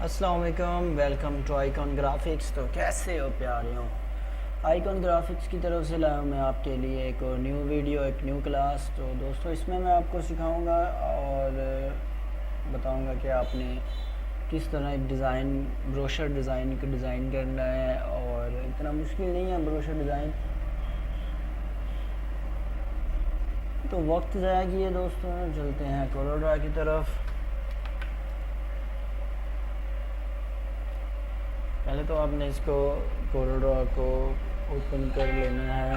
अस्सलाम वालेकुम, welcome to icon graphics. तो कैसे हो प्यारियों। आइकॉन ग्राफिक्स की तरफ से लाया हूँ मैं आपके लिए एक और न्यू वीडियो, एक न्यू क्लास। तो दोस्तों इसमें मैं आपको सिखाऊंगा और बताऊंगा कि आपने किस तरह एक डिज़ाइन, ब्रोशर डिज़ाइन को डिज़ाइन करना है। और इतना मुश्किल नहीं है ब्रोशर डिज़ाइन। तो वक्त ज़ाया किए दोस्तों, चलते हैं कोरोड्रा की तरफ। पहले तो आपने इसको कोरोड्रा को ओपन कर लेना है।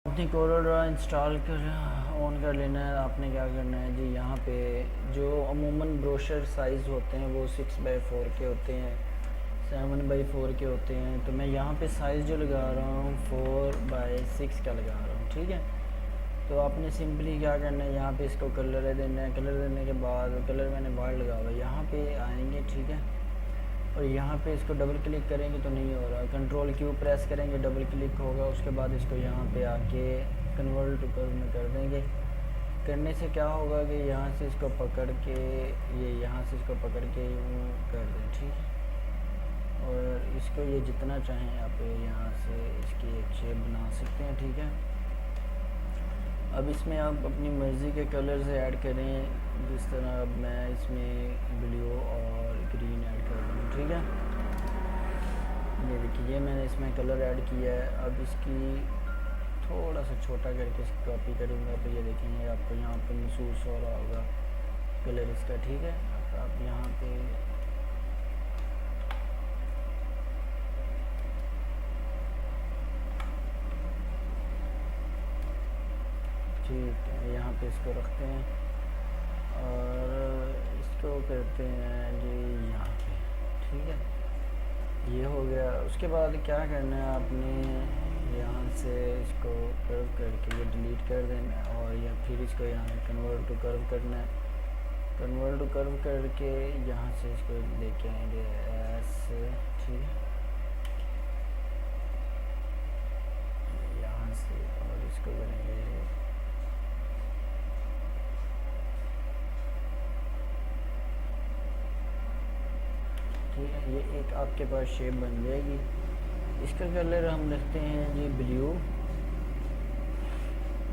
अपनी कोरोड्रा इंस्टॉल कर ऑन कर लेना है। आपने क्या करना है जी, यहाँ पे जो अमूमन ब्रोशर साइज़ होते हैं वो 6x4 के होते हैं, 7x4 के होते हैं। तो मैं यहाँ पे साइज़ जो लगा रहा हूँ 4x6 का लगा रहा हूँ, ठीक है। तो आपने सिंपली क्या करना है, यहाँ पे इसको कलर देना है। कलर देने के बाद कलर मैंने वाइट लगा हुआ है, यहाँ पे आएंगे, ठीक है। और यहाँ पे इसको डबल क्लिक करेंगे तो नहीं हो रहा, कंट्रोल क्यू प्रेस करेंगे, डबल क्लिक होगा। उसके बाद इसको यहाँ पे आके कन्वर्ट टू कर्व में कर देंगे। करने से क्या होगा कि यहाँ से इसको पकड़ के ये यहाँ से इसको पकड़ के यूँ कर दें, ठीक है। और इसको ये जितना चाहें आप यहाँ से इसकी एक शेप बना सकते हैं, ठीक है। अब इसमें आप अपनी मर्ज़ी के कलर से ऐड करें, जिस तरह अब मैं इसमें ब्लू और ग्रीन ऐड कर दूँ, ठीक है। ये देखिए मैंने इसमें कलर ऐड किया है। अब इसकी थोड़ा सा छोटा करके इसकी कॉपी करूँगा तो ये देखेंगे आपको यहाँ पे महसूस हो रहा होगा कलर इसका, ठीक है। अब आप यहाँ पे ठीक है, यहाँ पे इसको रखते हैं और इसको करते हैं जी यहाँ पे, ठीक है। ये हो गया। उसके बाद क्या करना है, आपने यहाँ से इसको कर्व करके ये डिलीट कर देना है और या फिर इसको यहाँ से कन्वर्ट टू कर्व करना है। कन्वर्ट टू कर्व करके यहाँ से इसको लेके आएंगे ऐसे, ठीक है, यहाँ से। और इसको करेंगे ठीक है। ये एक आपके पास शेप बन जाएगी। इसका कलर हम रखते हैं जी ब्लू।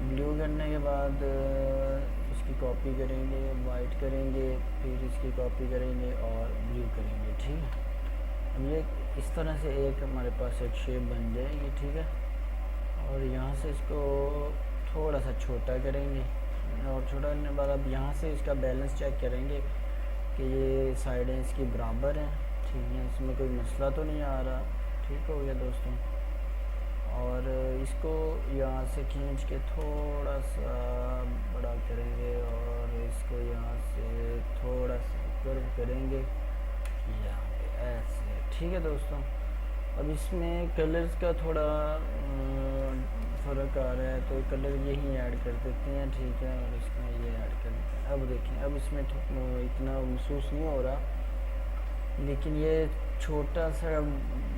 ब्लू करने के बाद इसकी कॉपी करेंगे, वाइट करेंगे, फिर इसकी कॉपी करेंगे और ब्लू करेंगे, ठीक है। अब ये इस तरह से एक हमारे पास एक शेप बन जाएगी, ठीक है। और यहाँ से इसको थोड़ा सा छोटा करेंगे और छोटा करने के बाद अब यहाँ से इसका बैलेंस चेक करेंगे कि ये साइडें इसकी बराबर हैं, ठीक है। इसमें कोई मसला तो नहीं आ रहा, ठीक हो गया दोस्तों। और इसको यहाँ से खींच के थोड़ा सा बड़ा करेंगे और इसको यहाँ से थोड़ा सा कर्व करेंगे यहाँ पे ऐसे, ठीक है दोस्तों। अब इसमें कलर्स का थोड़ा फ़र्क आ रहा है तो कलर यही ऐड कर देते हैं, ठीक है। और इसमें ये ऐड कर देते हैं। अब देखें, अब इसमें इतना महसूस नहीं हो रहा, लेकिन ये छोटा सा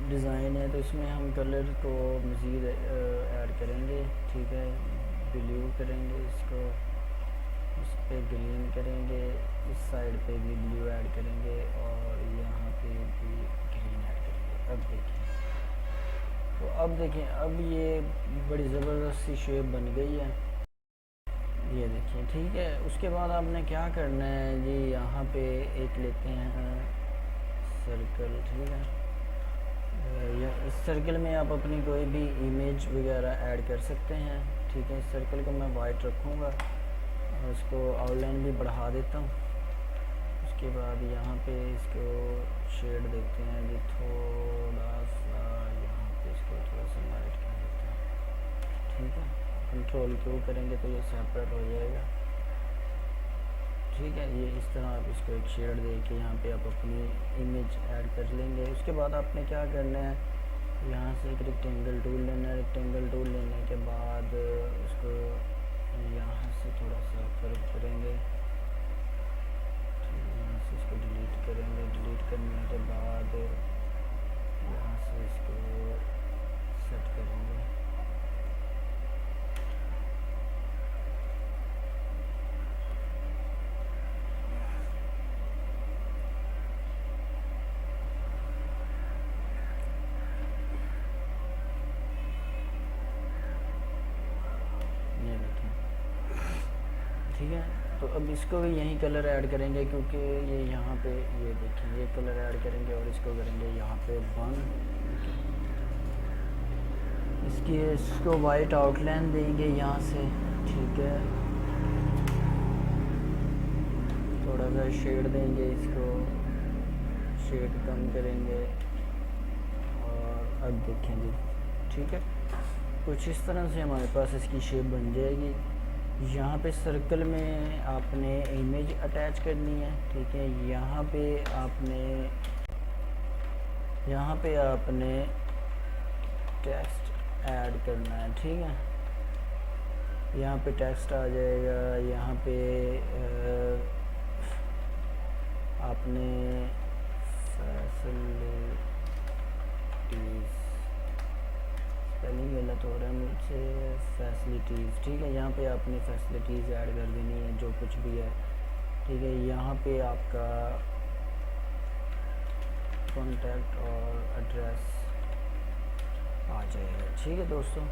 डिज़ाइन है तो इसमें हम कलर को मज़ीद ऐड करेंगे, ठीक है। ब्लू करेंगे इसको, इस पर ग्रीन करेंगे, इस साइड पे भी ब्लू ऐड करेंगे और यहाँ पे भी ग्रीन ऐड करेंगे। अब देखिए, तो अब देखें, अब ये बड़ी ज़बरदस्त सी शेप बन गई है, ये देखिए, ठीक है। उसके बाद आपने क्या करना है जी, यहाँ पे एक लेते हैं सर्कल, ठीक है। या इस सर्कल में आप अपनी कोई भी इमेज वगैरह ऐड कर सकते हैं, ठीक है। इस सर्कल को मैं वाइट रखूँगा और इसको आउटलाइन भी बढ़ा देता हूँ। उसके बाद यहाँ पे इसको शेड देते हैं जी, थोड़ा सा यहाँ पे इसको थोड़ा सा लाइट कर देते हैं, ठीक है। कंट्रोल क्यू करेंगे तो ये सेपरेट हो जाएगा, ठीक है। ये इस तरह आप इसको एक शेड दे के यहाँ पे आप अपनी इमेज ऐड कर लेंगे। उसके बाद आपने क्या करना है, यहाँ से एक रेक्टेंगल टूल लेना है। रेक्टेंगल टूल लेने के बाद उसको यहाँ से थोड़ा सा कर्व करेंगे, यहाँ से इसको डिलीट करेंगे। डिलीट करने के बाद यहाँ से इसको सेट करेंगे, ठीक है। तो अब इसको भी यही कलर ऐड करेंगे, क्योंकि ये यहाँ पे ये देखें ये कलर ऐड करेंगे और इसको करेंगे यहाँ पे 1। इसको वाइट आउटलाइन देंगे यहाँ से, ठीक है। थोड़ा सा शेड देंगे, इसको शेड कम करेंगे और अब देखें जी, ठीक है। कुछ इस तरह से हमारे पास इसकी शेप बन जाएगी। यहाँ पे सर्कल में आपने इमेज अटैच करनी है, ठीक है। यहाँ पे आपने टेक्स्ट ऐड करना है, ठीक है। यहाँ पे टेक्स्ट आ जाएगा, यहाँ पे आपने फैसिलिटीज़, स्पेलिंग गलत हो रहा है मुझसे, फैसिलिटीज़, ठीक है। यहाँ पे आपने फैसिलिटीज़ ऐड कर देनी है, जो कुछ भी है, ठीक है। यहाँ पे आपका कॉन्टैक्ट और एड्रेस आ जाएगा, ठीक है दोस्तों।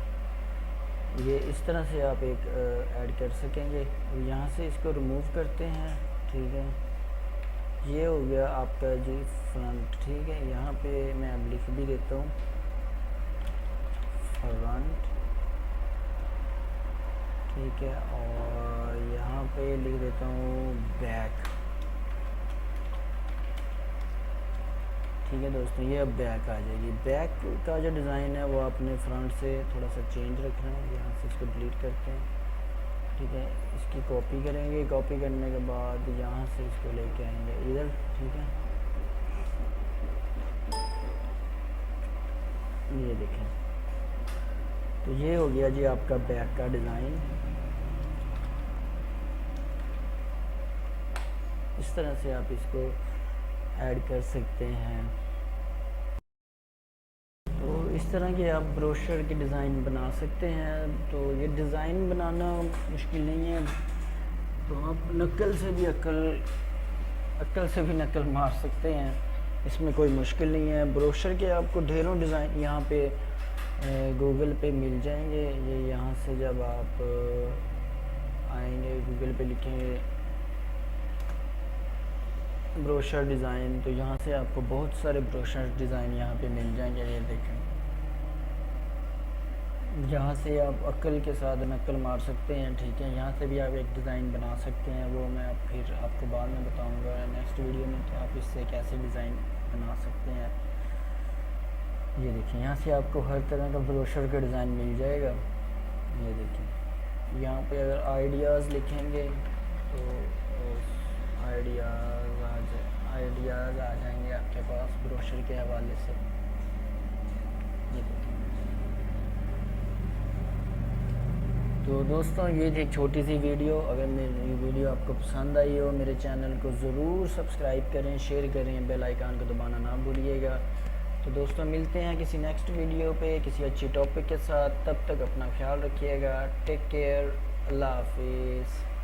ये इस तरह से आप एक ऐड कर सकेंगे। यहाँ से इसको रिमूव करते हैं, ठीक है। ये हो गया आपका जी फ्रंट, ठीक है। यहाँ पे मैं अब लिख भी देता हूँ फ्रंट, ठीक है। और यहाँ पे लिख देता हूँ बैक, ठीक है दोस्तों। ये अब बैक आ जाएगी। बैक का जो डिज़ाइन है वो आपने फ्रंट से थोड़ा सा चेंज रखना है। यहाँ से इसको डिलीट करते हैं, ठीक है। इसकी कॉपी करेंगे, कॉपी करने के बाद यहाँ से इसको लेके आएंगे इधर, ठीक है। ये देखें, तो ये हो गया जी आपका बैक का डिज़ाइन। इस तरह से आप इसको ऐड कर सकते हैं। तो इस तरह के आप ब्रोशर के डिज़ाइन बना सकते हैं। तो ये डिज़ाइन बनाना मुश्किल नहीं है, तो आप नकल से भी नकल मार सकते हैं, इसमें कोई मुश्किल नहीं है। ब्रोशर के आपको ढेरों डिज़ाइन यहाँ पे गूगल पे मिल जाएंगे। ये यहाँ से जब आप आएंगे, गूगल पे लिखेंगे ब्रोशर डिज़ाइन, तो यहाँ से आपको बहुत सारे ब्रोशर डिज़ाइन यहाँ पे मिल जाएंगे। ये देखें, यहाँ से आप अक्ल के साथ नकल मार सकते हैं, ठीक है। यहाँ से भी आप एक डिज़ाइन बना सकते हैं, वो मैं फिर आपको बाद में बताऊँगा नेक्स्ट वीडियो में कि आप इससे कैसे डिज़ाइन बना सकते हैं। ये देखिए, यहाँ से आपको हर तरह का ब्रोशर का डिज़ाइन मिल जाएगा। ये देखिए, यहाँ पे अगर आइडियाज़ लिखेंगे तो आइडियाज़ आ जाएंगे आपके पास ब्रोशर के हवाले से। ये देखिए, तो दोस्तों ये थी एक छोटी सी वीडियो। अगर मेरी वीडियो आपको पसंद आई हो, मेरे चैनल को ज़रूर सब्सक्राइब करें, शेयर करें, बेल आइकन को दबाना ना भूलिएगा। तो दोस्तों मिलते हैं किसी नेक्स्ट वीडियो पे किसी अच्छी टॉपिक के साथ। तब तक अपना ख्याल रखिएगा। टेक केयर, अल्लाह हाफिज़।